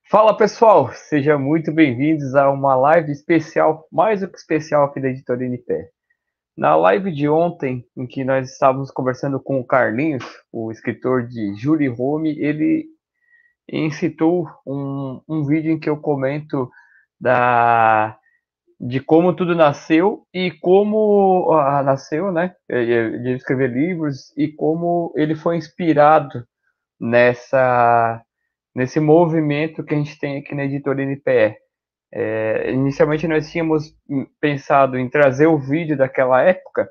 Fala pessoal, sejam muito bem-vindos a uma live especial, mais do que especial aqui da Editora NPE. Na live de ontem, em que nós estávamos conversando com o Carlinhos, o escritor de Julie Home, ele incitou um vídeo em que eu comento da, de como tudo nasceu e como nasceu, né, de escrever livros e como ele foi inspirado nessa nesse movimento que a gente tem aqui na Editora NPE. Inicialmente nós tínhamos pensado em trazer o vídeo daquela época,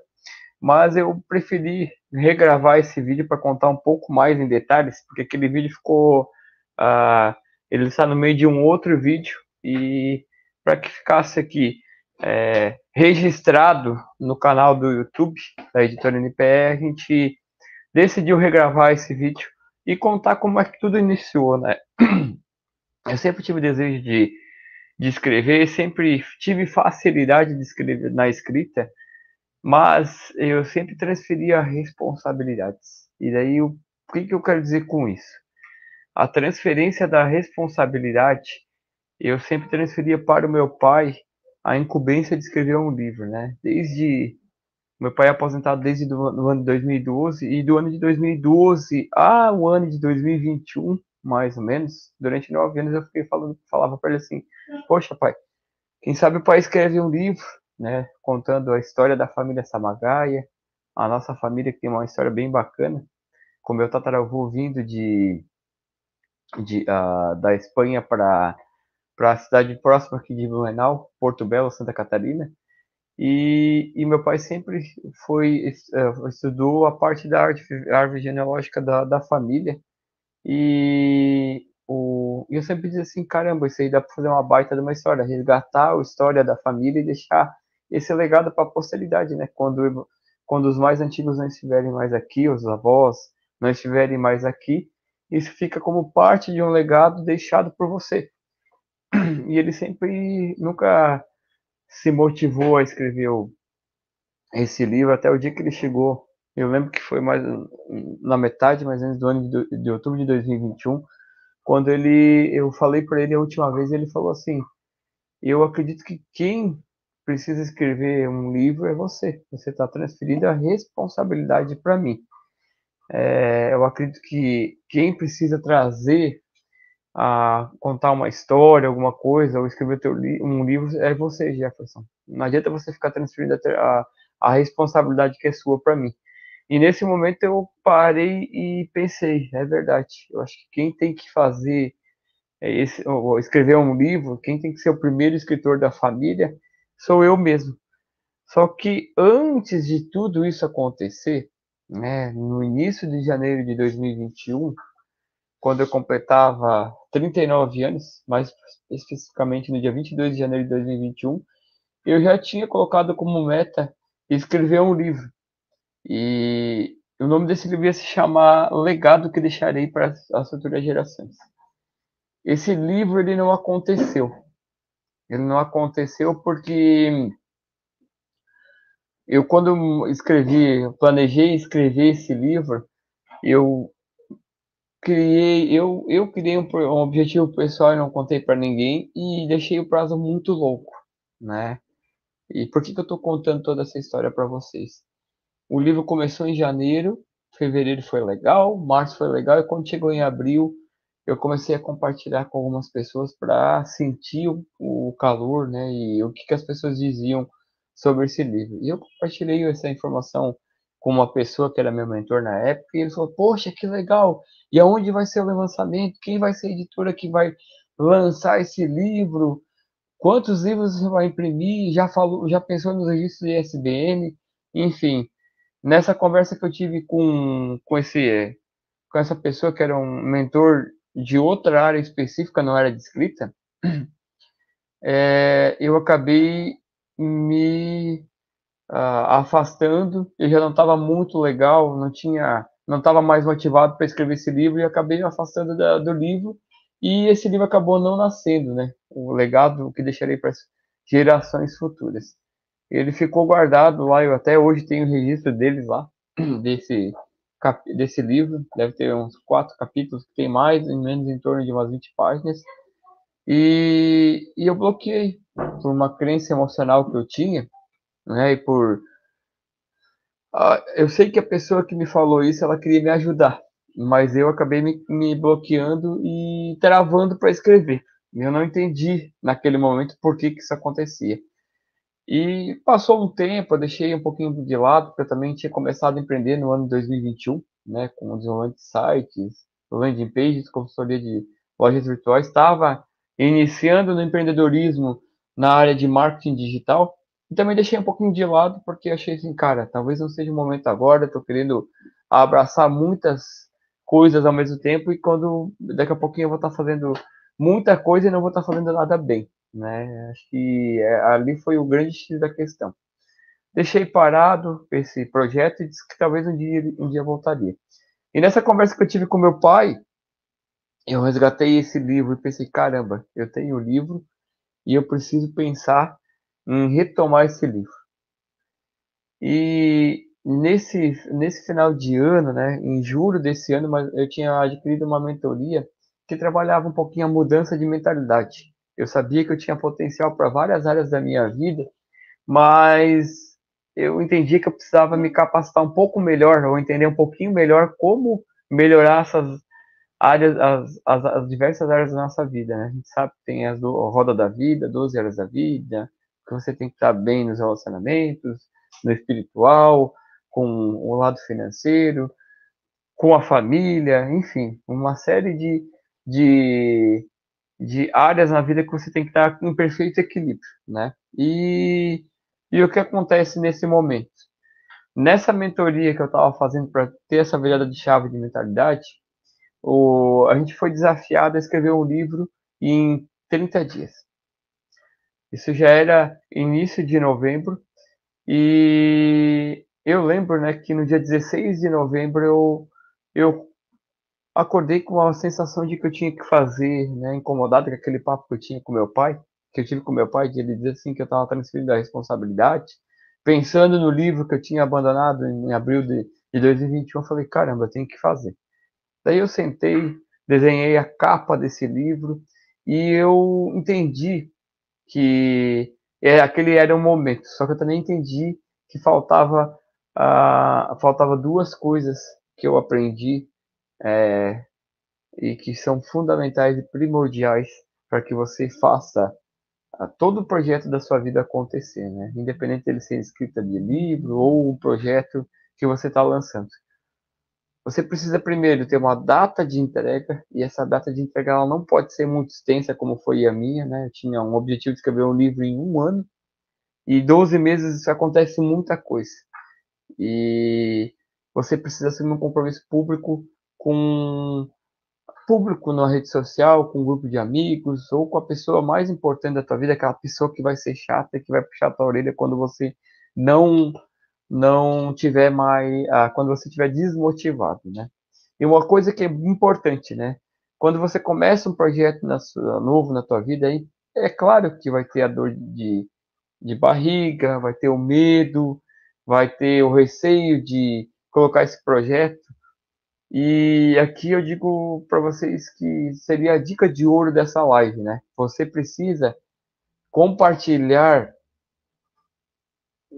mas eu preferi regravar esse vídeo para contar um pouco mais em detalhes, porque aquele vídeo ficou. Uh, ele está no meio de um outro vídeo, e para que ficasse aqui registrado no canal do YouTube da Editora NPE, a gente decidiu regravar esse vídeo e contar como é que tudo iniciou, né? Eu sempre tive o desejo de escrever, sempre tive facilidade de escrever na escrita, mas eu sempre transferia responsabilidades. E daí, o que eu quero dizer com isso? A transferência da responsabilidade, eu sempre transferia para o meu pai a incumbência de escrever um livro, né? Desde meu pai é aposentado desde o ano de 2012, e do ano de 2012 ao ano de 2021, mais ou menos, durante 9 anos eu fiquei falava para ele assim: poxa, pai, quem sabe o pai escreve um livro, né, contando a história da família Samagaia, a nossa família que tem uma história bem bacana, com meu tataravô vindo da Espanha para a cidade próxima aqui de Blumenau, Porto Belo, Santa Catarina. E meu pai sempre estudou a parte da árvore genealógica da família. E eu sempre dizia assim: caramba, isso aí dá para fazer uma baita de uma história, resgatar a história da família e deixar esse legado para a posteridade, né? Quando os mais antigos não estiverem mais aqui, os avós não estiverem mais aqui, isso fica como parte de um legado deixado por você. E ele sempre nunca se motivou a escrever esse livro até o dia que ele chegou. Eu lembro que foi mais na metade, mais ou menos, do ano de outubro de 2021, quando eu falei para ele a última vez, ele falou assim: eu acredito que quem precisa escrever um livro é você. Você está transferindo a responsabilidade para mim. Eu acredito que quem precisa trazer a contar uma história, alguma coisa, ou escrever um livro é você, Jefferson. Não adianta você ficar transferindo a responsabilidade que é sua para mim. E nesse momento eu parei e pensei: é verdade. Eu acho que quem tem que fazer ou escrever um livro, quem tem que ser o primeiro escritor da família sou eu mesmo. Só que antes de tudo isso acontecer, né, no início de janeiro de 2021, quando eu completava 39 anos, mais especificamente no dia 22 de janeiro de 2021, eu já tinha colocado como meta escrever um livro. E o nome desse livro ia se chamar Legado que Deixarei para as Futuras Gerações. Esse livro ele não aconteceu. Ele não aconteceu porque quando planejei escrever esse livro, eu criei um objetivo pessoal e não contei para ninguém, e deixei o prazo muito louco, né? E por que que eu estou contando toda essa história para vocês? O livro começou em janeiro, fevereiro foi legal, março foi legal, e quando chegou em abril, eu comecei a compartilhar com algumas pessoas para sentir o calor, né, e o que que as pessoas diziam sobre esse livro. E eu compartilhei essa informação com uma pessoa que era meu mentor na época, e ele falou: poxa, que legal! E aonde vai ser o lançamento? Quem vai ser a editora que vai lançar esse livro? Quantos livros você vai imprimir? Já pensou nos registros de ISBN? Enfim, nessa conversa que eu tive com essa pessoa que era um mentor de outra área específica, não era de escrita, eu acabei me afastando. Eu já não estava muito legal, não estava mais motivado para escrever esse livro, e acabei me afastando do livro, e esse livro acabou não nascendo, né? O legado que deixarei para as gerações futuras. Ele ficou guardado lá, eu até hoje tenho o registro deles lá, desse, desse livro. Deve ter uns 4 capítulos, que tem mais ou menos em torno de umas 20 páginas. E eu bloqueei por uma crença emocional que eu tinha, né? E por eu sei que a pessoa que me falou isso, ela queria me ajudar, mas eu acabei me bloqueando e travando para escrever. Eu não entendi naquele momento por que que isso acontecia. E passou um tempo, eu deixei um pouquinho de lado, porque eu também tinha começado a empreender no ano de 2021, né, com o desenvolvimento de sites, landing pages, consultoria de lojas virtuais. Estava iniciando no empreendedorismo na área de marketing digital. E também deixei um pouquinho de lado, porque achei assim, cara, talvez não seja o momento agora, estou querendo abraçar muitas coisas ao mesmo tempo, e quando daqui a pouquinho eu vou estar fazendo muita coisa e não vou estar fazendo nada bem, né? Acho que ali foi o grande X da questão. Deixei parado esse projeto e disse que talvez um dia voltaria. E nessa conversa que eu tive com meu pai, eu resgatei esse livro e pensei, caramba, eu tenho o livro e eu preciso pensar em retomar esse livro. E nesse final de ano, né, em julho desse ano, eu tinha adquirido uma mentoria que trabalhava um pouquinho a mudança de mentalidade. Eu sabia que eu tinha potencial para várias áreas da minha vida, mas eu entendi que eu precisava me capacitar um pouco melhor, ou entender um pouquinho melhor como melhorar essas áreas, as diversas áreas da nossa vida, né? A gente sabe que tem a roda da vida, 12 áreas da vida, que você tem que estar bem nos relacionamentos, no espiritual, com o lado financeiro, com a família, enfim, uma série de, de áreas na vida que você tem que estar em perfeito equilíbrio, né? E o que acontece nesse momento? Nessa mentoria que eu estava fazendo para ter essa virada de chave de mentalidade, a gente foi desafiado a escrever um livro em 30 dias. Isso já era início de novembro e eu lembro, né, que no dia 16 de novembro eu acordei com a sensação de que eu tinha que fazer, né, incomodado com aquele papo que eu tinha com meu pai, que eu tive com meu pai, de ele dizer assim que eu estava transferindo a responsabilidade, pensando no livro que eu tinha abandonado em abril de 2021, eu falei, caramba, eu tenho que fazer. Daí eu sentei, desenhei a capa desse livro e eu entendi que aquele era o momento. Só que eu também entendi que faltava duas coisas que eu aprendi e que são fundamentais e primordiais para que você faça todo o projeto da sua vida acontecer, né? Independente dele ser escrita de livro ou um projeto que você está lançando. Você precisa primeiro ter uma data de entrega, e essa data de entrega ela não pode ser muito extensa, como foi a minha, né? Eu tinha um objetivo de escrever um livro em um ano, e 12 meses isso acontece muita coisa. E você precisa assumir um compromisso público na rede social, com um grupo de amigos, ou com a pessoa mais importante da tua vida, aquela pessoa que vai ser chata e que vai puxar a tua orelha quando você não não tiver mais, quando você estiver desmotivado, né? E uma coisa que é importante, né? Quando você começa um projeto novo na tua vida, aí é claro que vai ter a dor de barriga, vai ter o medo, vai ter o receio de colocar esse projeto. E aqui eu digo para vocês que seria a dica de ouro dessa live, né? Você precisa compartilhar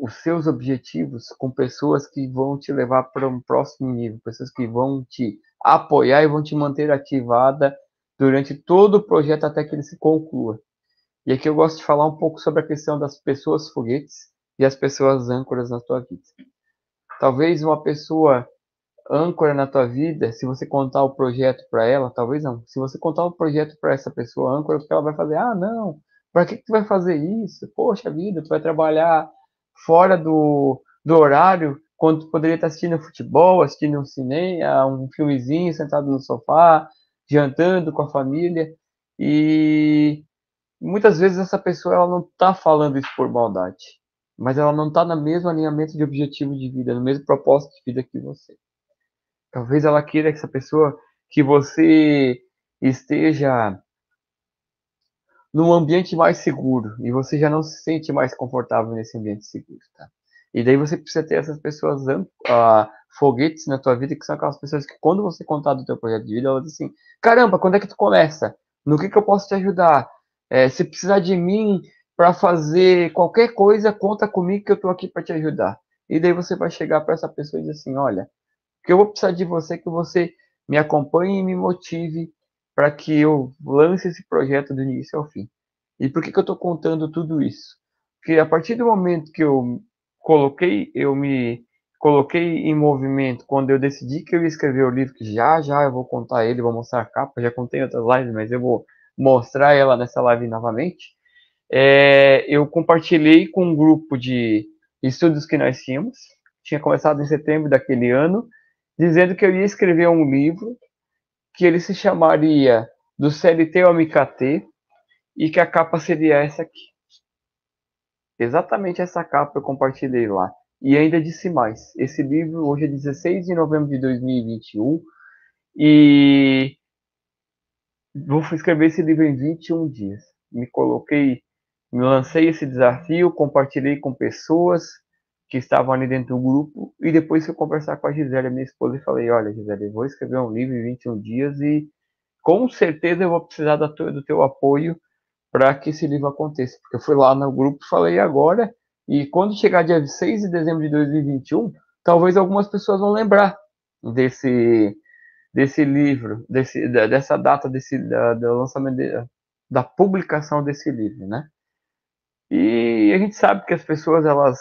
os seus objetivos com pessoas que vão te levar para um próximo nível, pessoas que vão te apoiar e vão te manter ativada durante todo o projeto até que ele se conclua. E aqui eu gosto de falar um pouco sobre a questão das pessoas foguetes e as pessoas âncoras na tua vida. Talvez uma pessoa âncora na tua vida, se você contar o projeto para ela, talvez não. Se você contar o projeto para essa pessoa âncora, o que ela vai fazer? Ah, não, para que tu vai fazer isso? Poxa vida, tu vai trabalhar fora do horário, quando tu poderia estar assistindo futebol, assistindo um cinema, um filmezinho, sentado no sofá, jantando com a família. E muitas vezes essa pessoa ela não está falando isso por maldade, mas ela não está no mesmo alinhamento de objetivo de vida, no mesmo propósito de vida que você. Talvez ela queira que essa pessoa que você esteja num ambiente mais seguro e você já não se sente mais confortável nesse ambiente seguro, tá? E daí você precisa ter essas pessoas foguetes na tua vida, que são aquelas pessoas que quando você contar do teu projeto de vida, elas dizem assim, caramba, quando é que tu começa? No que eu posso te ajudar? Se precisar de mim para fazer qualquer coisa, conta comigo que eu estou aqui para te ajudar. E daí você vai chegar para essa pessoa e dizer assim, olha, que eu vou precisar de você, que você me acompanhe e me motive para que eu lance esse projeto do início ao fim. E por que que eu estou contando tudo isso? Porque a partir do momento que eu me coloquei em movimento, quando eu decidi que eu ia escrever o livro, que já já eu vou contar ele, vou mostrar a capa, já contei em outras lives, mas eu vou mostrar ela nessa live novamente. Eu compartilhei com um grupo de estudos que nós tínhamos, tinha começado em setembro daquele ano, dizendo que eu ia escrever um livro que ele se chamaria Do CLT ao MKT e que a capa seria essa aqui. Exatamente essa capa eu compartilhei lá. E ainda disse mais. Esse livro hoje é 16 de novembro de 2021 e vou escrever esse livro em 21 dias. Me lancei esse desafio, compartilhei com pessoas que estavam ali dentro do grupo e depois fui conversar com a Gisele, minha esposa, e falei, olha Gisele, eu vou escrever um livro em 21 dias e com certeza eu vou precisar do teu apoio para que esse livro aconteça. Porque eu fui lá no grupo e falei agora, e quando chegar dia 6 de dezembro de 2021, talvez algumas pessoas vão lembrar desse, desse livro, dessa data do lançamento, da publicação desse livro, né? E a gente sabe que as pessoas, elas,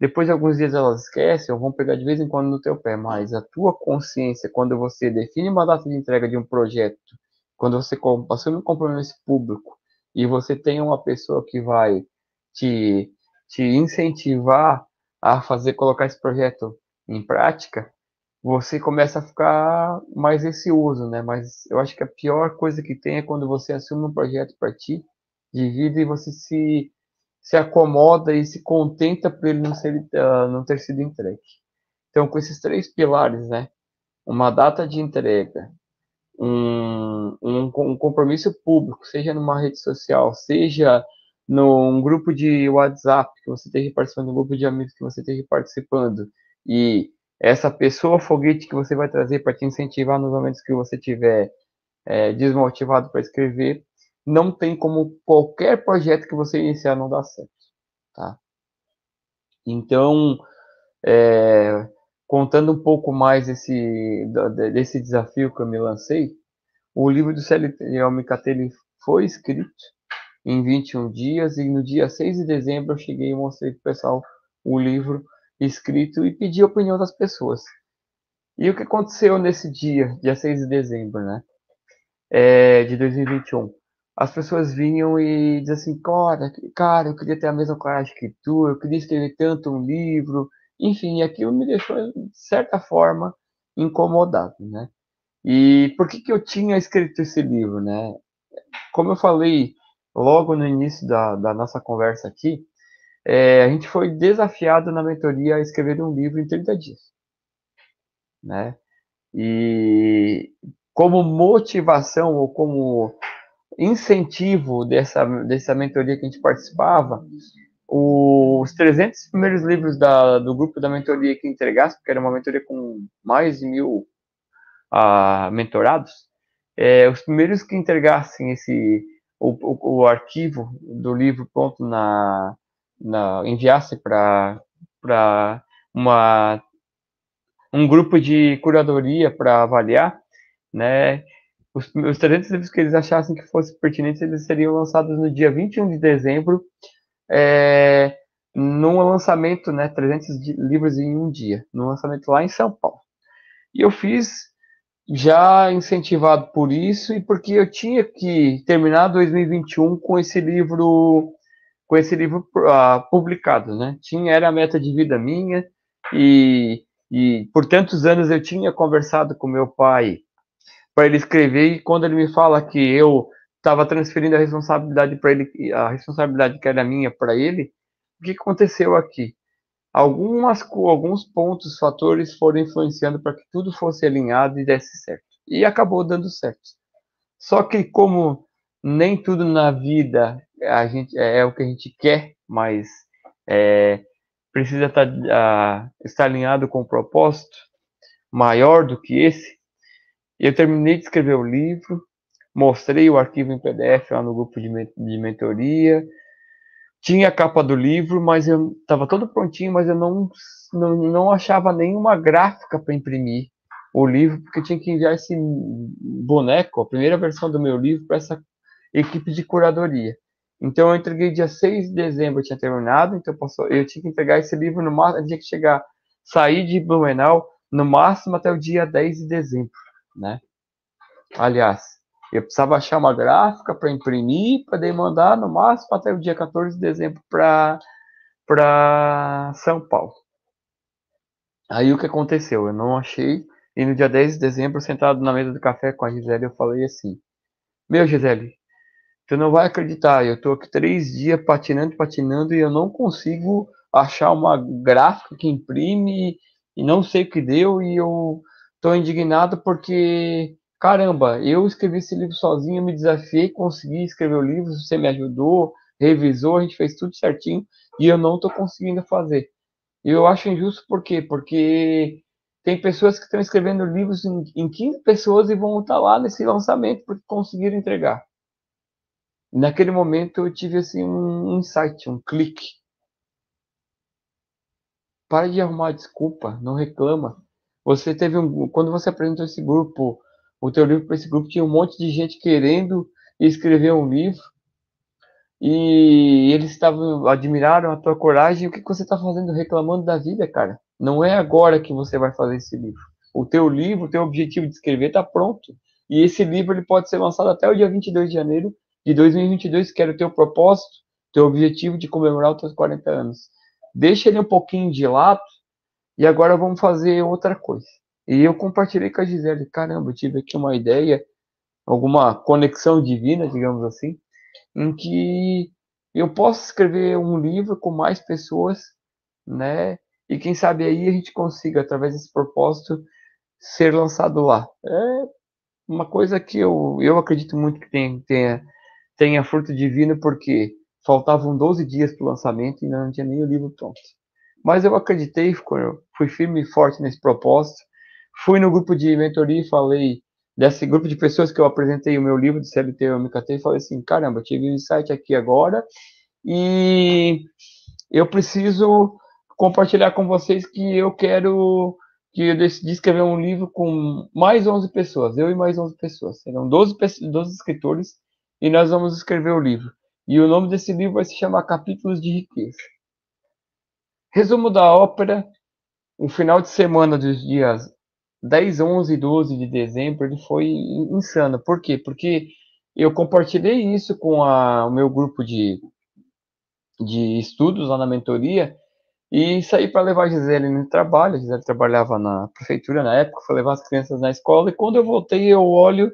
depois de alguns dias elas esquecem ou vão pegar de vez em quando no teu pé, mas a tua consciência, quando você define uma data de entrega de um projeto, quando você assume um compromisso público e você tem uma pessoa que vai te, te incentivar a fazer, colocar esse projeto em prática, você começa a ficar mais receoso, né? Mas eu acho que a pior coisa que tem é quando você assume um projeto para ti de vida e você se acomoda e se contenta por ele não ter sido entregue. Então, com esses três pilares, né? Uma data de entrega, um compromisso público, seja numa rede social, seja num grupo de WhatsApp que você esteja participando, um grupo de amigos que você esteja participando, e essa pessoa foguete que você vai trazer para te incentivar nos momentos que você tiver desmotivado para escrever, não tem como qualquer projeto que você iniciar não dar certo, tá? Então, é, contando um pouco mais desse desafio que eu me lancei, o livro do CLT ao MKT foi escrito em 21 dias e no dia 6 de dezembro eu cheguei e mostrei para o pessoal o livro escrito e pedi a opinião das pessoas. E o que aconteceu nesse dia 6 de dezembro, né? De 2021? As pessoas vinham e diziam assim, cara, eu queria ter a mesma coragem que tu, eu queria escrever tanto um livro, enfim, aquilo me deixou, de certa forma, incomodado, né? E por que que eu tinha escrito esse livro, né? Como eu falei logo no início da nossa conversa aqui, a gente foi desafiado na mentoria a escrever um livro em 30 dias, né? E como motivação ou como incentivo dessa mentoria que a gente participava, os 300 primeiros livros do grupo da mentoria que entregasse, porque era uma mentoria com mais de 1.000 mentorados, os primeiros que entregassem o arquivo do livro pronto enviasse para uma um grupo de curadoria para avaliar, né? Os 300 livros que eles achassem que fossem pertinentes, eles seriam lançados no dia 21 de dezembro, é, num lançamento, né? 300 livros em um dia, num lançamento lá em São Paulo. E eu fiz já incentivado por isso e porque eu tinha que terminar 2021 com esse livro publicado, né? Era a meta de vida minha e por tantos anos eu tinha conversado com meu pai para ele escrever e quando ele me fala que eu estava transferindo a responsabilidade para ele, a responsabilidade que era minha para ele, o que aconteceu aqui? Alguns pontos, fatores foram influenciando para que tudo fosse alinhado e desse certo. E acabou dando certo. Só que como nem tudo na vida a gente é o que a gente quer, mas precisa estar alinhado com um propósito maior do que esse. Eu terminei de escrever o livro, mostrei o arquivo em PDF lá no grupo de mentoria, tinha a capa do livro, mas eu estava todo prontinho, mas eu não achava nenhuma gráfica para imprimir o livro, porque eu tinha que enviar esse boneco, a primeira versão do meu livro, para essa equipe de curadoria. Então eu entreguei dia 6 de dezembro, eu tinha terminado, então eu tinha que entregar esse livro no máximo, eu tinha que sair de Blumenau no máximo até o dia 10 de dezembro, né? Aliás, eu precisava achar uma gráfica para imprimir, para mandar no máximo até o dia 14 de dezembro para São Paulo. Aí o que aconteceu? Eu não achei, e no dia 10 de dezembro, sentado na mesa do café com a Gisele, eu falei assim: Meu Gisele, tu não vai acreditar, eu tô aqui 3 dias patinando, e eu não consigo achar uma gráfica que imprime, e não sei o que deu, e eu tô indignado porque, caramba, eu escrevi esse livro sozinho, eu me desafiei, consegui escrever o livro, você me ajudou, revisou, a gente fez tudo certinho, e eu não tô conseguindo fazer. E eu acho injusto por quê? Porque tem pessoas que estão escrevendo livros em 15 pessoas e vão estar lá nesse lançamento porque conseguiram entregar. Naquele momento eu tive assim um insight, um clique. Para de arrumar desculpa, não reclama. Você teve quando você apresentou esse grupo, o teu livro para esse grupo, tinha um monte de gente querendo escrever um livro e eles estavam admiraram a tua coragem. O que você está fazendo reclamando da vida, cara? Não é agora que você vai fazer esse livro. O teu livro, o teu objetivo de escrever está pronto. E esse livro ele pode ser lançado até o dia 22 de janeiro de 2022, que era o teu propósito, teu objetivo de comemorar os teus 40 anos. Deixa ele um pouquinho de lado e agora vamos fazer outra coisa. E eu compartilhei com a Gisele, caramba, eu tive aqui uma ideia, alguma conexão divina, digamos assim, em que eu posso escrever um livro com mais pessoas, né? E quem sabe aí a gente consiga, através desse propósito, ser lançado lá. É uma coisa que eu acredito muito que tenha fruto divino, porque faltavam 12 dias para o lançamento e ainda não tinha nem o livro pronto. Mas eu acreditei, fui firme e forte nesse propósito. Fui no grupo de mentoria e falei desse grupo de pessoas que eu apresentei o meu livro de CLT e MKT e falei assim, caramba, tive um insight aqui agora e eu preciso compartilhar com vocês que eu decidi escrever um livro com mais 11 pessoas, eu e mais 11 pessoas. Serão 12 escritores e nós vamos escrever o livro. E o nome desse livro vai se chamar Capítulos de Riqueza. Resumo da ópera: o final de semana dos dias 10, 11 e 12 de dezembro ele foi insano. Por quê? Porque eu compartilhei isso com o meu grupo de estudos lá na mentoria e saí para levar a Gisele no trabalho. A Gisele trabalhava na prefeitura na época, foi levar as crianças na escola e quando eu voltei eu olho,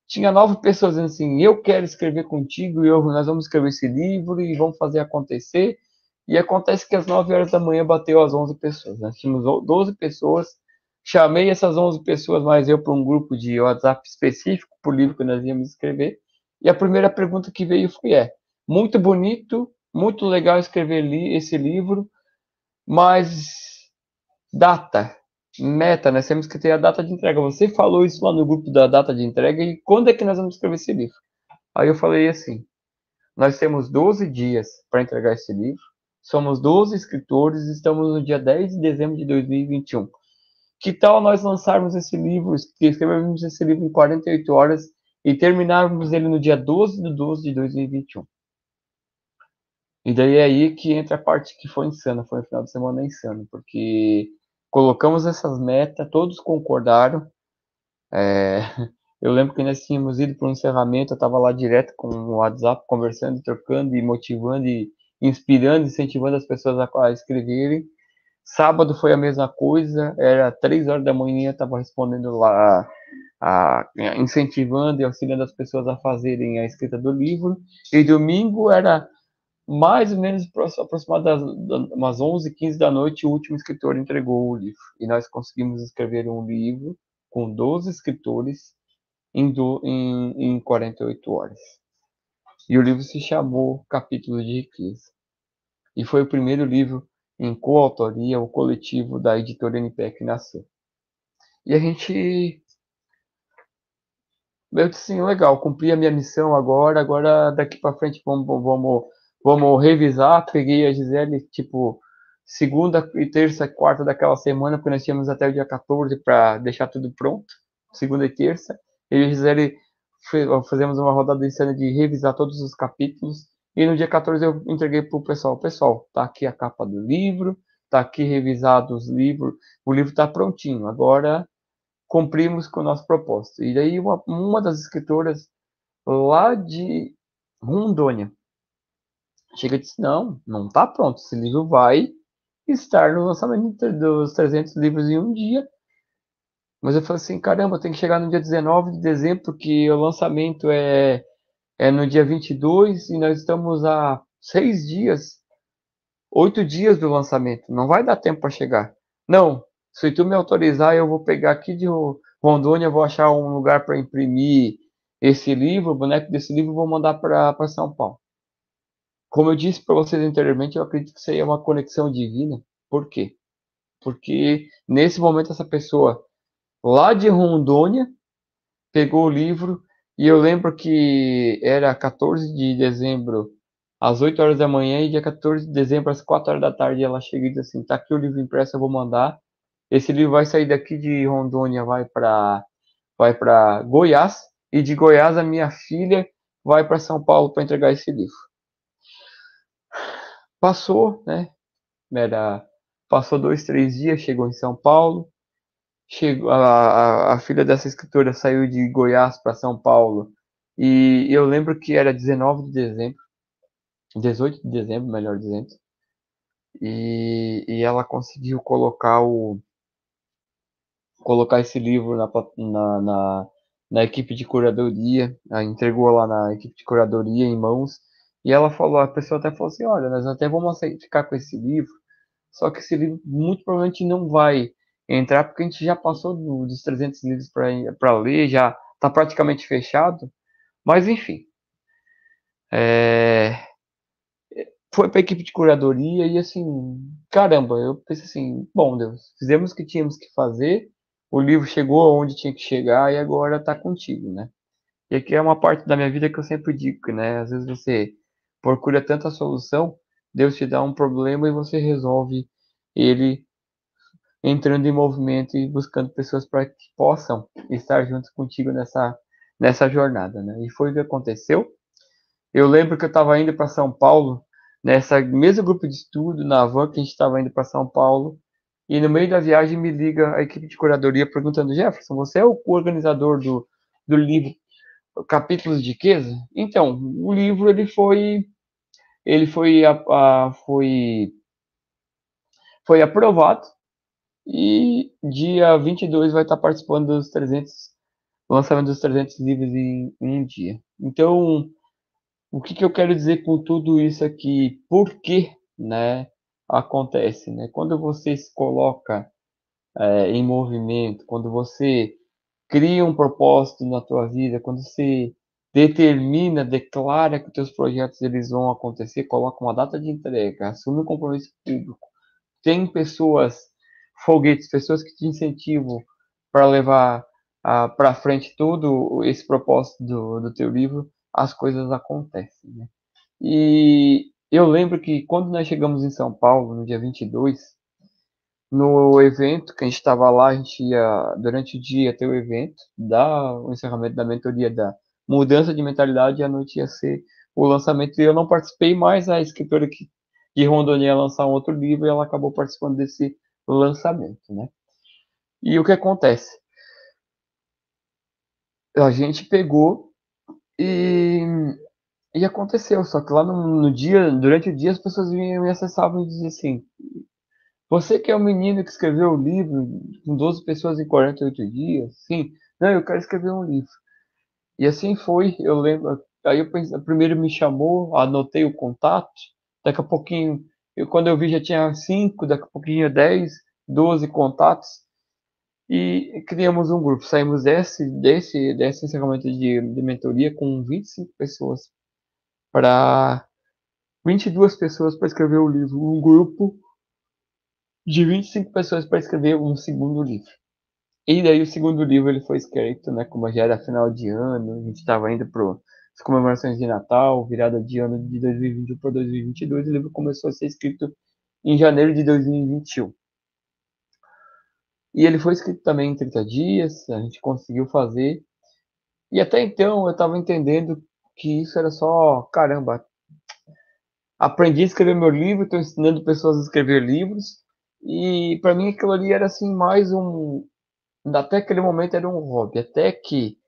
tinha 9 pessoas dizendo assim, eu quero escrever contigo, nós vamos escrever esse livro e vamos fazer acontecer. E acontece que às 9 horas da manhã bateu as 11 pessoas. Nós tínhamos 12 pessoas, chamei essas 11 pessoas, mais eu, para um grupo de WhatsApp específico para o livro que nós íamos escrever. E a primeira pergunta que veio foi, muito bonito, muito legal escrever esse livro, mas data, meta, nós temos que ter a data de entrega. Você falou isso lá no grupo da data de entrega e quando é que nós vamos escrever esse livro? Aí eu falei assim, nós temos 12 dias para entregar esse livro, somos 12 escritores, estamos no dia 10 de dezembro de 2021. Que tal nós lançarmos esse livro, escrevermos esse livro em 48 horas e terminarmos ele no dia 12 de 12 de 2021? E daí é aí que entra a parte que foi insana, foi um final de semana insano, porque colocamos essas metas, todos concordaram. É, eu lembro que nós tínhamos ido para um encerramento, eu estava lá direto com o WhatsApp, conversando, trocando e motivando e inspirando, incentivando as pessoas a escreverem. Sábado foi a mesma coisa, era 3 horas da manhã, estava respondendo lá, incentivando e auxiliando as pessoas a fazerem a escrita do livro. E domingo era mais ou menos aproximadamente umas 11, 15 da noite, o último escritor entregou o livro. E nós conseguimos escrever um livro com 12 escritores em 48 horas. E o livro se chamou Capítulos de Riqueza. E foi o primeiro livro em coautoria, o coletivo da editora NPE que nasceu. E a gente Eu disse assim, legal, cumpri a minha missão agora daqui para frente vamos revisar. Peguei a Gisele, tipo, segunda e terça, quarta daquela semana, porque nós tínhamos até o dia 14 para deixar tudo pronto, segunda e terça. Eu e a Gisele fizemos uma rodada insana de revisar todos os capítulos, e no dia 14 eu entreguei pro pessoal, pessoal, tá aqui a capa do livro, tá aqui revisado os livros, o livro tá prontinho, agora cumprimos com o nosso propósito. E daí uma das escritoras lá de Rondônia chega e disse, não está pronto, esse livro vai estar no lançamento dos 300 livros em um dia. Mas eu falei assim, caramba, tem que chegar no dia 19 de dezembro, porque o lançamento é no dia 22 e nós estamos a 6 dias, 8 dias do lançamento. Não vai dar tempo para chegar. Não, se tu me autorizar, eu vou pegar aqui de Rondônia, vou achar um lugar para imprimir esse livro, o boneco desse livro, e vou mandar para São Paulo. Como eu disse para vocês anteriormente, eu acredito que isso aí é uma conexão divina. Por quê? Porque nesse momento essa pessoa lá de Rondônia pegou o livro e eu lembro que era 14 de dezembro às 8 horas da manhã e dia 14 de dezembro às 4 horas da tarde ela chega e diz assim, tá aqui o livro impresso, eu vou mandar. Esse livro vai sair daqui de Rondônia, vai para Goiás, e de Goiás a minha filha vai para São Paulo para entregar esse livro. Passou, né? Era, passou 2, 3 dias, chegou em São Paulo. Chegou, a filha dessa escritora saiu de Goiás para São Paulo. E eu lembro que era 19 de dezembro, 18 de dezembro, melhor dizendo. E ela conseguiu colocar esse livro na equipe de curadoria, entregou lá na equipe de curadoria em mãos. E ela falou, a pessoa até falou assim, olha, nós até vamos ficar com esse livro, só que esse livro muito provavelmente não vai entrar, porque a gente já passou dos 300 livros para ler, já está praticamente fechado. Mas enfim, é, foi para a equipe de curadoria e assim, caramba, eu pensei assim, bom Deus, fizemos o que tínhamos que fazer, o livro chegou aonde tinha que chegar e agora está contigo, né? E aqui é uma parte da minha vida que eu sempre digo, né? Às vezes você procura tanta solução, Deus te dá um problema e você resolve ele entrando em movimento e buscando pessoas para que possam estar juntos contigo nessa jornada, né? E foi o que aconteceu. Eu lembro que eu estava indo para São Paulo, nessa mesmo grupo de estudo, na van que a gente estava indo para São Paulo, e no meio da viagem me liga a equipe de curadoria perguntando, Jefferson, você é o organizador do livro Capítulos de Queza? Então, o livro ele foi aprovado e dia 22 vai estar participando dos 300 lançamento dos 300 livros em um dia. Então, o que eu quero dizer com tudo isso aqui? Por que, né, acontece, né? Quando você se coloca em movimento, quando você cria um propósito na tua vida, quando você determina, declara que os teus projetos eles vão acontecer, coloca uma data de entrega, assume um compromisso público, tem pessoas, foguetes, pessoas que te incentivam para levar para frente todo esse propósito do teu livro, as coisas acontecem, né? E eu lembro que quando nós chegamos em São Paulo, no dia 22, no evento que a gente estava lá, a gente ia, durante o dia, ter o evento, o encerramento da mentoria da mudança de mentalidade, e à noite ia ser o lançamento. E eu não participei, mas a escritora de Rondônia ia lançar um outro livro e ela acabou participando desse lançamento, né? E o que acontece? A gente pegou e, e aconteceu, só que lá no dia, durante o dia, as pessoas vinham me acessavam e diziam assim, você que é o menino que escreveu o livro com 12 pessoas em 48 dias? Sim. Não, eu quero escrever um livro. E assim foi, eu lembro. Aí eu pensei, primeiro me chamou, anotei o contato. Daqui a pouquinho, quando eu vi já tinha 5, daqui a pouquinho 10, 12 contatos. E criamos um grupo. Saímos desse encerramento de mentoria com 25 pessoas para 22 pessoas para escrever o livro. Um grupo de 25 pessoas para escrever um segundo livro. E daí o segundo livro ele foi escrito, né, como já era final de ano, a gente estava indo para as comemorações de Natal, virada de ano de 2021 para 2022, o livro começou a ser escrito em janeiro de 2021. E ele foi escrito também em 30 dias, a gente conseguiu fazer. E até então eu estava entendendo que isso era só, caramba, aprendi a escrever meu livro, estou ensinando pessoas a escrever livros. E para mim aquilo ali era assim mais um, até aquele momento era um hobby, até que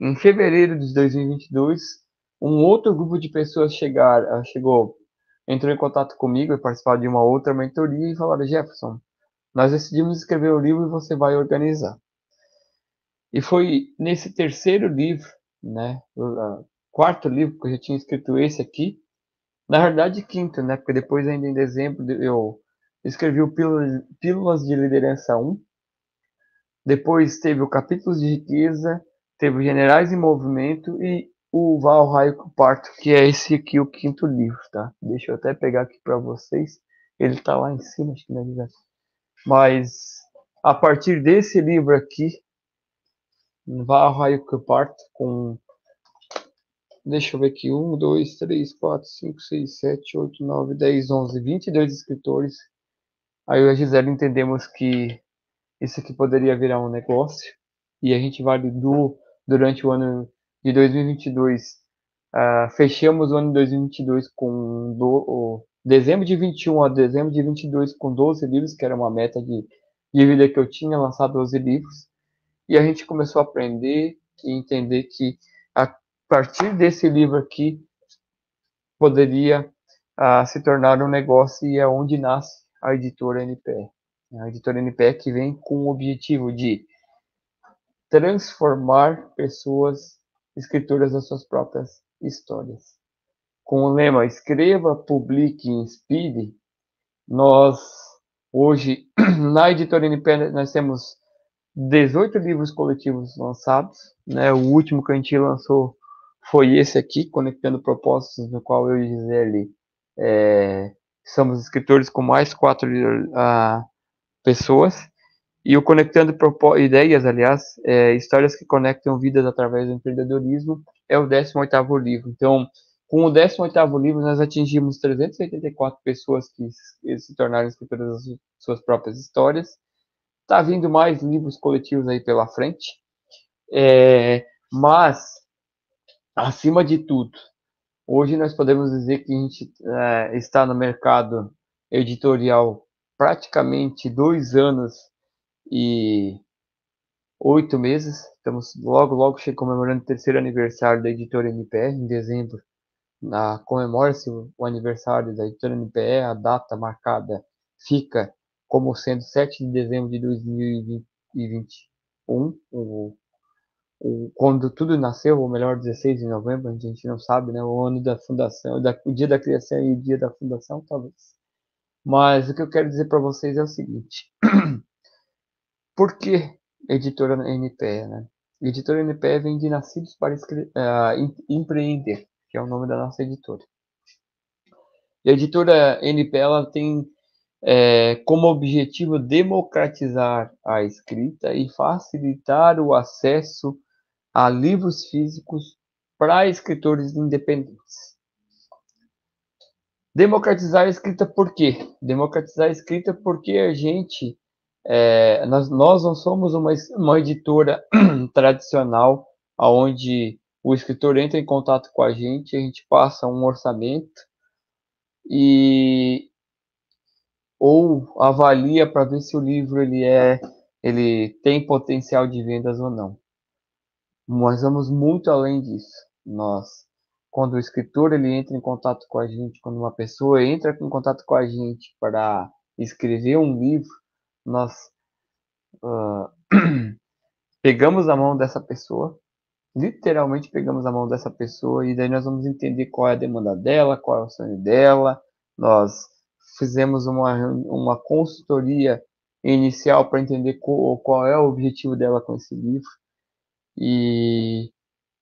em fevereiro de 2022, um outro grupo de pessoas chegou, entrou em contato comigo e participar de uma outra mentoria e falaram: Jefferson, nós decidimos escrever o livro e você vai organizar. E foi nesse terceiro livro, né, o quarto livro, que eu já tinha escrito esse aqui, na verdade quinto, né, porque depois ainda em dezembro eu escrevi o Pílulas de Liderança 1, depois teve o Capítulos de Riqueza, teve o Generais em Movimento e o Val Raio que Parto, que é esse aqui, o quinto livro, tá? Deixa eu até pegar aqui para vocês. Ele tá lá em cima, acho que não é. Mas a partir desse livro aqui, Val Raio que Parto, com, deixa eu ver aqui, 1, 2, 3, 4, 5, 6, 7, 8, 9, 10, 11, 22 escritores. Aí eu e a Gisele entendemos que isso aqui poderia virar um negócio e a gente validou durante o ano de 2022. Fechamos o ano de 2022 com dezembro de 21 a dezembro de 22 com 12 livros, que era uma meta de vida que eu tinha, lançado 12 livros. E a gente começou a aprender e entender que a partir desse livro aqui poderia se tornar um negócio e é onde nasce a editora NPE. A editora NPE que vem com o objetivo de transformar pessoas escritoras das suas próprias histórias. Com o lema Escreva, Publique e Inspire, nós hoje na editora NPE nós temos 18 livros coletivos lançados, né? O último que a gente lançou foi esse aqui, Conectando Propósitos, no qual eu e Gisele somos escritores com mais 4 pessoas. E o Conectando Ideias, aliás, histórias que conectam vidas através do empreendedorismo, é o 18º livro. Então, com o 18º livro, nós atingimos 384 pessoas que se tornaram escritoras das suas próprias histórias. Tá vindo mais livros coletivos aí pela frente. Mas, acima de tudo, hoje nós podemos dizer que a gente está no mercado editorial praticamente 2 anos e 8 meses. Estamos logo comemorando o terceiro aniversário da editora NPE, em dezembro. Comemora-se o aniversário da editora NPE, a data marcada fica como sendo 7 de dezembro de 2021, quando tudo nasceu, ou melhor, 16 de novembro, a gente não sabe, né? O ano da fundação, o dia da criação e o dia da fundação, talvez. Mas o que eu quero dizer para vocês é o seguinte: por que editora NPE, né? Editora NPE vem de Nascidos para Empreender, que é o nome da nossa editora. E a editora NPE ela tem como objetivo democratizar a escrita e facilitar o acesso a livros físicos para escritores independentes. Democratizar a escrita por quê? Democratizar a escrita porque a gente, nós não somos uma editora tradicional, onde o escritor entra em contato com a gente passa um orçamento e ou avalia para ver se o livro ele tem potencial de vendas ou não. Nós vamos muito além disso. Quando o escritor ele entra em contato com a gente, quando uma pessoa entra em contato com a gente para escrever um livro, nós pegamos a mão dessa pessoa, literalmente pegamos a mão dessa pessoa e daí nós vamos entender qual é a demanda dela, qual é o sonho dela. Nós fizemos uma consultoria inicial para entender qual é o objetivo dela com esse livro. E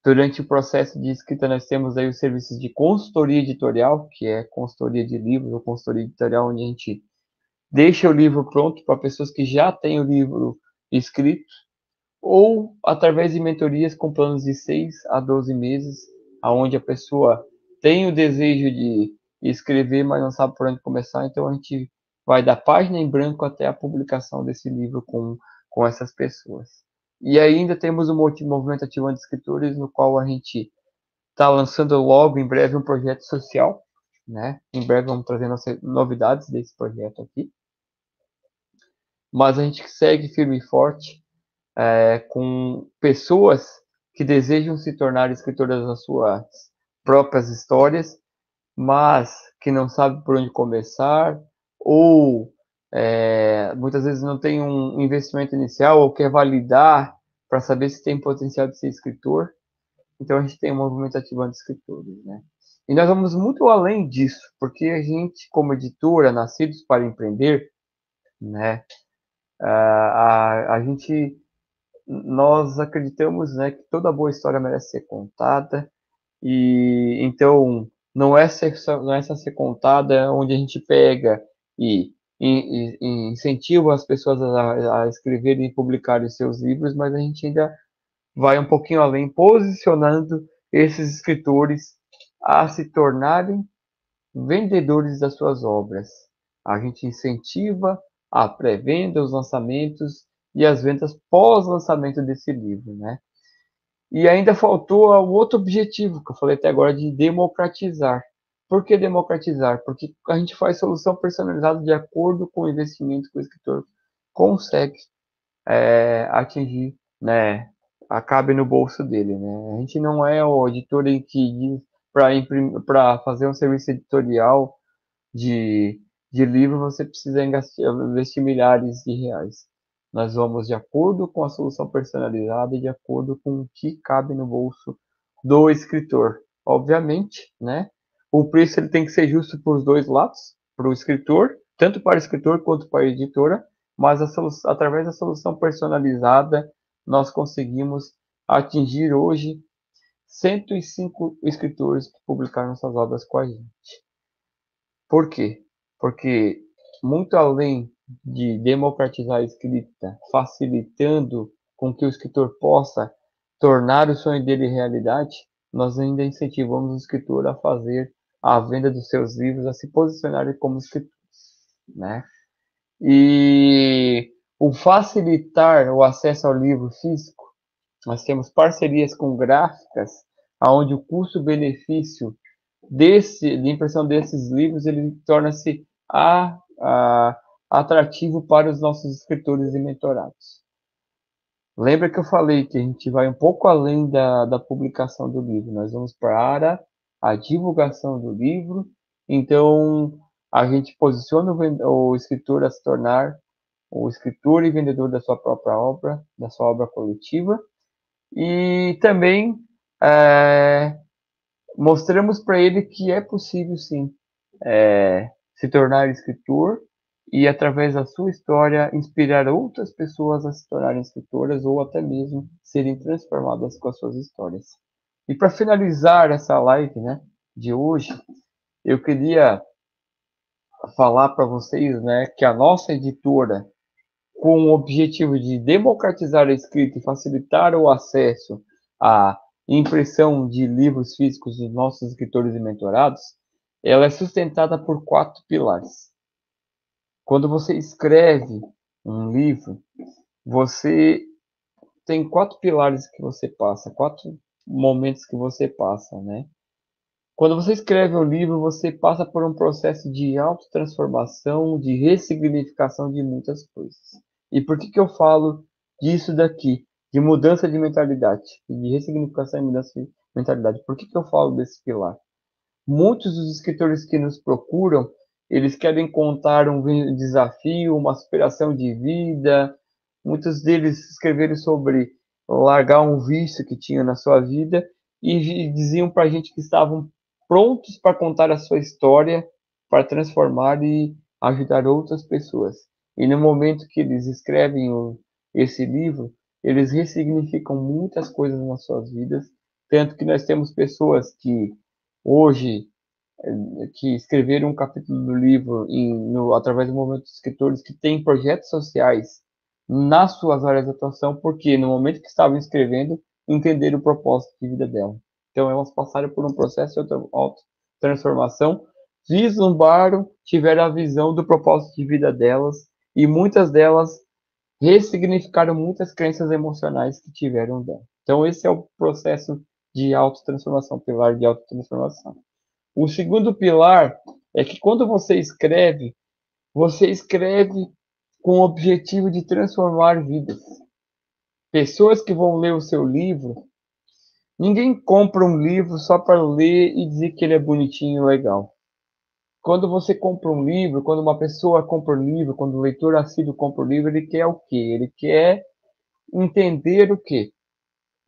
durante o processo de escrita, nós temos aí os serviços de consultoria editorial, que é consultoria de livros ou consultoria editorial, onde a gente deixa o livro pronto para pessoas que já têm o livro escrito. ou através de mentorias com planos de 6 a 12 meses, aonde a pessoa tem o desejo de escrever, mas não sabe por onde começar, então a gente vai da página em branco até a publicação desse livro com essas pessoas. E ainda temos o movimento Ativando Escritores, no qual a gente está lançando logo em breve um projeto social, né? Em breve vamos trazer novidades desse projeto aqui. Mas a gente segue firme e forte com pessoas que desejam se tornar escritoras das suas próprias histórias, mas que não sabem por onde começar, ou muitas vezes não tem um investimento inicial, ou quer validar para saber se tem potencial de ser escritor. Então a gente tem um movimento Ativando Escritores, né? E nós vamos muito além disso, porque a gente, como editora, Nascidos para Empreender, né, a gente nós acreditamos, né, que toda boa história merece ser contada, e então não é só ser contada onde a gente pega e incentiva as pessoas a escreverem e publicarem seus livros, mas a gente ainda vai um pouquinho além, posicionando esses escritores a se tornarem vendedores das suas obras. A gente incentiva a pré-venda, os lançamentos e as vendas pós-lançamento desse livro, né? E ainda faltou o outro objetivo que eu falei até agora de democratizar. Por que democratizar? Porque a gente faz solução personalizada de acordo com o investimento que o escritor consegue atingir, né? Acabe no bolso dele, né? A gente não é o editor que diz para fazer um serviço editorial de, de livro, você precisa investir milhares de reais. Nós vamos de acordo com a solução personalizada e de acordo com o que cabe no bolso do escritor. Obviamente, né? O preço ele tem que ser justo para os dois lados, para o escritor, tanto para o escritor quanto para a editora, mas através da solução personalizada, nós conseguimos atingir hoje 105 escritores que publicaram suas obras com a gente. Por quê? Porque, muito além de democratizar a escrita, facilitando com que o escritor possa tornar o sonho dele realidade, nós ainda incentivamos o escritor a fazer a venda dos seus livros, a se posicionarem como escritores, né? E o facilitar o acesso ao livro físico, nós temos parcerias com gráficas, onde o custo-benefício de impressão desses livros, ele torna-se atrativo para os nossos escritores e mentorados. Lembra que eu falei que a gente vai um pouco além da publicação do livro, nós vamos para a divulgação do livro, então a gente posiciona o escritor a se tornar o escritor e vendedor da sua própria obra, da sua obra coletiva, e também mostramos para ele que é possível sim se tornar escritor e através da sua história inspirar outras pessoas a se tornarem escritoras ou até mesmo serem transformadas com as suas histórias. E para finalizar essa live, né, de hoje, eu queria falar para vocês, né, que a nossa editora, com o objetivo de democratizar a escrita e facilitar o acesso à impressão de livros físicos dos nossos escritores e mentorados, ela é sustentada por 4 pilares. Quando você escreve um livro, você tem 4 pilares que você passa, 4 momentos que você passa, né? Quando você escreve um livro, você passa por um processo de autotransformação, de ressignificação de muitas coisas. E por que eu falo disso daqui? De mudança de mentalidade, de ressignificação e mudança de mentalidade. Por que eu falo desse pilar? Muitos dos escritores que nos procuram, eles querem contar um desafio, uma superação de vida. Muitos deles escreveram sobre largar um vício que tinham na sua vida e diziam para a gente que estavam prontos para contar a sua história, para transformar e ajudar outras pessoas. E no momento que eles escrevem esse livro, eles ressignificam muitas coisas nas suas vidas, tanto que nós temos pessoas que hoje que escreveram um capítulo do livro através do movimento dos escritores que tem projetos sociais nas suas áreas de atuação, porque no momento que estavam escrevendo, entenderam o propósito de vida dela. Então elas passaram por um processo de autotransformação, vislumbraram, tiveram a visão do propósito de vida delas, e muitas delas ressignificaram muitas crenças emocionais que tiveram dela. Então esse é o processo de autotransformação, pilar de autotransformação. O segundo pilar é que quando você escreve com o objetivo de transformar vidas. Pessoas que vão ler o seu livro, ninguém compra um livro só para ler e dizer que ele é bonitinho e legal. Quando você compra um livro, quando uma pessoa compra um livro, quando o leitor assíduo compra um livro, ele quer o quê? Ele quer entender o quê?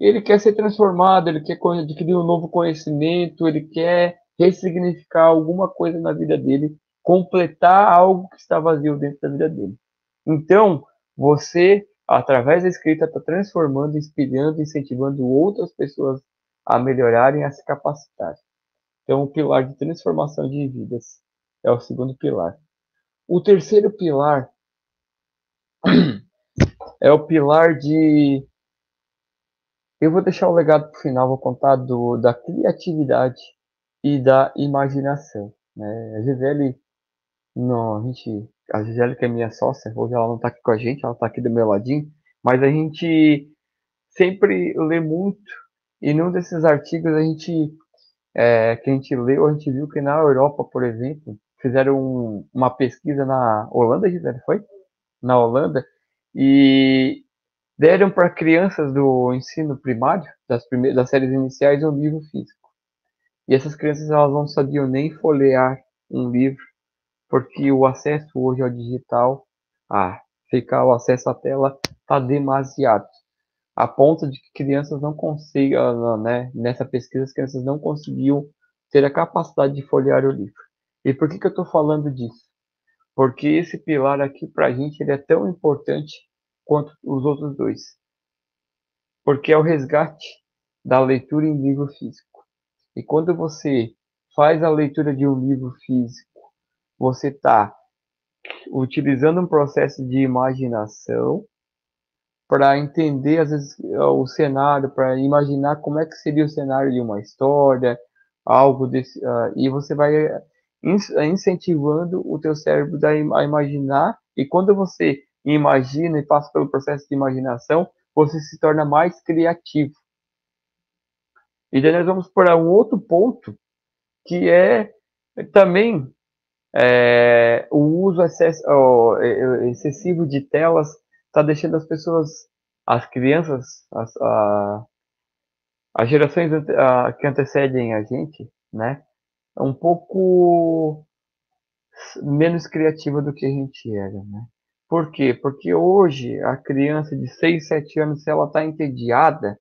Ele quer ser transformado, ele quer adquirir um novo conhecimento, ele quer ressignificar alguma coisa na vida dele, completar algo que está vazio dentro da vida dele. Então, você, através da escrita, está transformando, inspirando, incentivando outras pessoas a melhorarem, a se capacitarem. Então, o pilar de transformação de vidas é o segundo pilar. O terceiro pilar é o pilar de. Eu vou deixar o legado para o final, vou contar da criatividade e da imaginação. Né? A Gisele, não, a Gisele, que é minha sócia, hoje ela não está aqui com a gente, ela está aqui do meu ladinho, mas a gente sempre lê muito, e num desses artigos que a gente leu, a gente viu que na Europa, por exemplo, fizeram uma pesquisa na Holanda, Gisele, foi? Na Holanda, e deram para crianças do ensino primário, das séries iniciais, um livro físico. E essas crianças elas não sabiam nem folhear um livro, porque o acesso hoje ao digital, ficar o acesso à tela está demasiado. A ponto de que crianças não consigam, né, nessa pesquisa, as crianças não conseguiam ter a capacidade de folhear o livro. E por que eu estou falando disso? Porque esse pilar aqui, para a gente, ele é tão importante quanto os outros dois. Porque é o resgate da leitura em livro físico. E quando você faz a leitura de um livro físico, você está utilizando um processo de imaginação para entender, às vezes, o cenário, para imaginar como é que seria o cenário de uma história, algo desse, e você vai incentivando o teu cérebro a imaginar, e quando você imagina e passa pelo processo de imaginação, você se torna mais criativo. E daí nós vamos para um outro ponto, que é também o uso excessivo de telas está deixando as pessoas, as crianças, as gerações que antecedem a gente, né, um pouco menos criativa do que a gente era, né? Por quê? Porque hoje a criança de 6, 7 anos, se ela está entediada,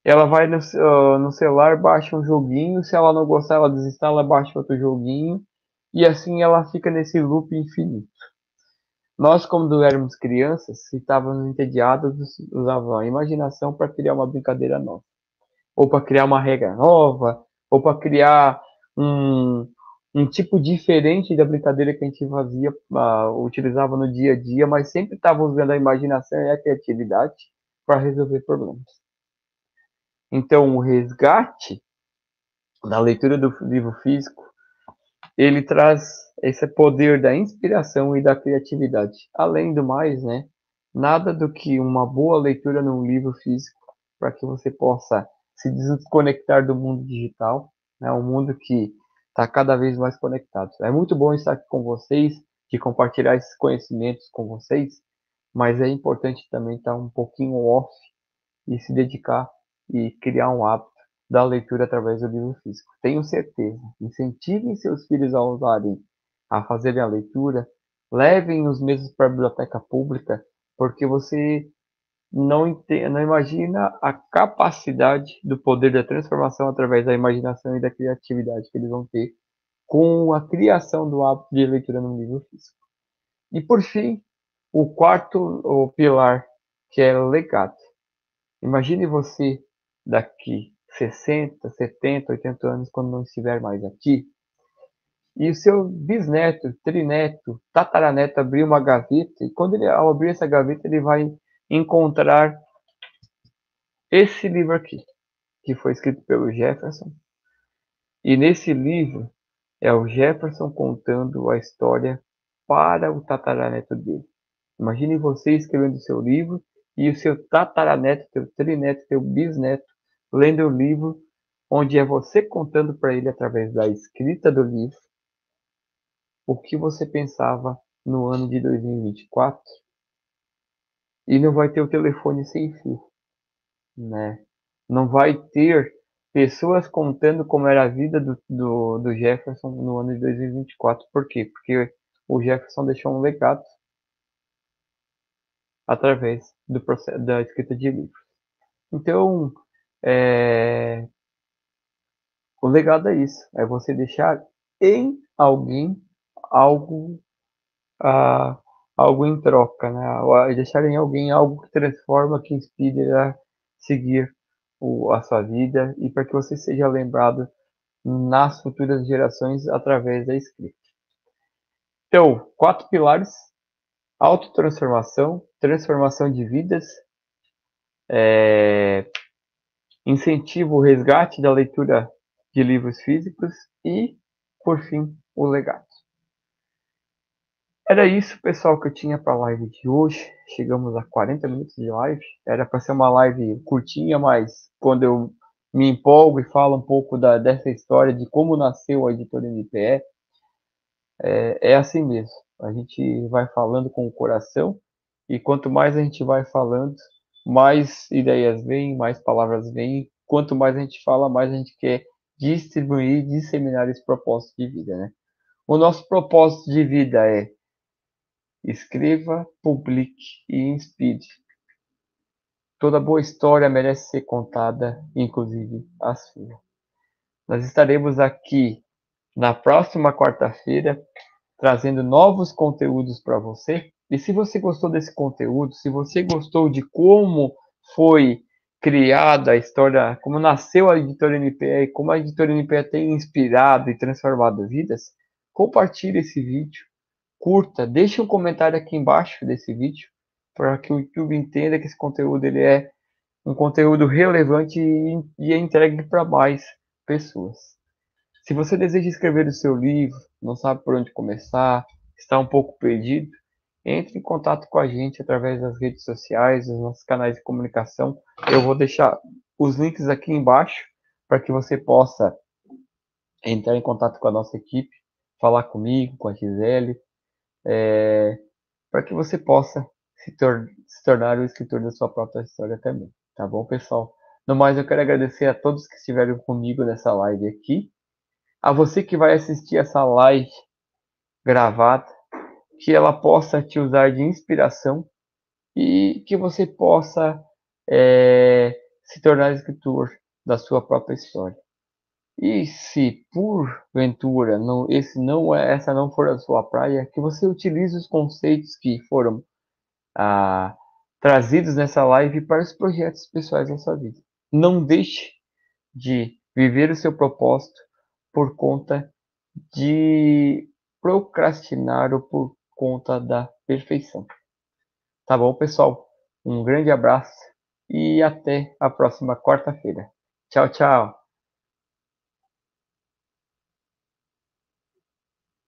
ela vai no celular, baixa um joguinho, se ela não gostar, ela desinstala, baixa outro joguinho, e assim ela fica nesse loop infinito. Nós, quando éramos crianças, se estávamos entediados, usávamos a imaginação para criar uma brincadeira nova, ou para criar uma regra nova, ou para criar um, um tipo diferente da brincadeira que a gente fazia, utilizava no dia a dia, mas sempre estava usando a imaginação e a criatividade para resolver problemas. Então, o resgate da leitura do livro físico, ele traz esse poder da inspiração e da criatividade. Além do mais, né, nada do que uma boa leitura num livro físico para que você possa se desconectar do mundo digital, né, um mundo que está cada vez mais conectado. É muito bom estar aqui com vocês, de compartilhar esses conhecimentos com vocês, mas é importante também estar um pouquinho off e se dedicar e criar um hábito da leitura através do livro físico. Tenho certeza. Incentivem seus filhos a usarem, a fazerem a leitura, levem os mesmos para a biblioteca pública, porque você não imagina a capacidade do poder da transformação através da imaginação e da criatividade que eles vão ter com a criação do hábito de leitura no livro físico. E por fim, o pilar, que é legado. Imagine você daqui 60, 70, 80 anos, quando não estiver mais aqui, e o seu bisneto, trineto, tataraneto abrir uma gaveta, e quando ele ao abrir essa gaveta, ele vai encontrar esse livro aqui, que foi escrito pelo Jefferson. E nesse livro é o Jefferson contando a história para o tataraneto dele. Imagine você escrevendo seu livro e o seu tataraneto, seu trineto, seu bisneto lendo o livro, onde é você contando para ele através da escrita do livro o que você pensava no ano de 2024 e não vai ter o telefone sem fio, né? Não vai ter pessoas contando como era a vida do Jefferson no ano de 2024. Por quê? Porque o Jefferson deixou um legado através do processo da escrita de livros. Então, é, o legado é isso, é você deixar em alguém algo, ah, algo em troca, né? Deixar em alguém algo que transforma, que inspire a seguir a sua vida e para que você seja lembrado nas futuras gerações através da escrita. Então, 4 pilares: autotransformação, transformação de vidas, incentivo o resgate da leitura de livros físicos e, por fim, o legado. Era isso, pessoal, que eu tinha para a live de hoje. Chegamos a 40 minutos de live. Era para ser uma live curtinha, mas quando eu me empolgo e falo um pouco dessa história de como nasceu a editora NPE, é assim mesmo. A gente vai falando com o coração e quanto mais a gente vai falando, mais ideias vêm, mais palavras vêm. Quanto mais a gente fala, mais a gente quer distribuir, disseminar esse propósito de vida, né? O nosso propósito de vida é: escreva, publique e inspire. Toda boa história merece ser contada, inclusive a sua. Nós estaremos aqui na próxima quarta-feira trazendo novos conteúdos para você. E se você gostou desse conteúdo, se você gostou de como foi criada a história, como nasceu a editora NPE e como a editora NPE tem inspirado e transformado vidas, compartilhe esse vídeo, curta, deixe um comentário aqui embaixo desse vídeo para que o YouTube entenda que esse conteúdo ele é um conteúdo relevante e é entregue para mais pessoas. Se você deseja escrever o seu livro, não sabe por onde começar, está um pouco perdido, entre em contato com a gente através das redes sociais, dos nossos canais de comunicação. Eu vou deixar os links aqui embaixo para que você possa entrar em contato com a nossa equipe, falar comigo, com a Gisele, para que você possa se tornar o escritor da sua própria história também. Tá bom, pessoal? No mais, eu quero agradecer a todos que estiveram comigo nessa live aqui. A você que vai assistir essa live gravada, que ela possa te usar de inspiração e que você possa se tornar escritor da sua própria história. E se porventura essa não for a sua praia, que você utilize os conceitos que foram trazidos nessa live para os projetos pessoais da sua vida. Não deixe de viver o seu propósito por conta de procrastinar ou por conta da perfeição. Tá bom, pessoal? Um grande abraço e até a próxima quarta-feira. Tchau, tchau!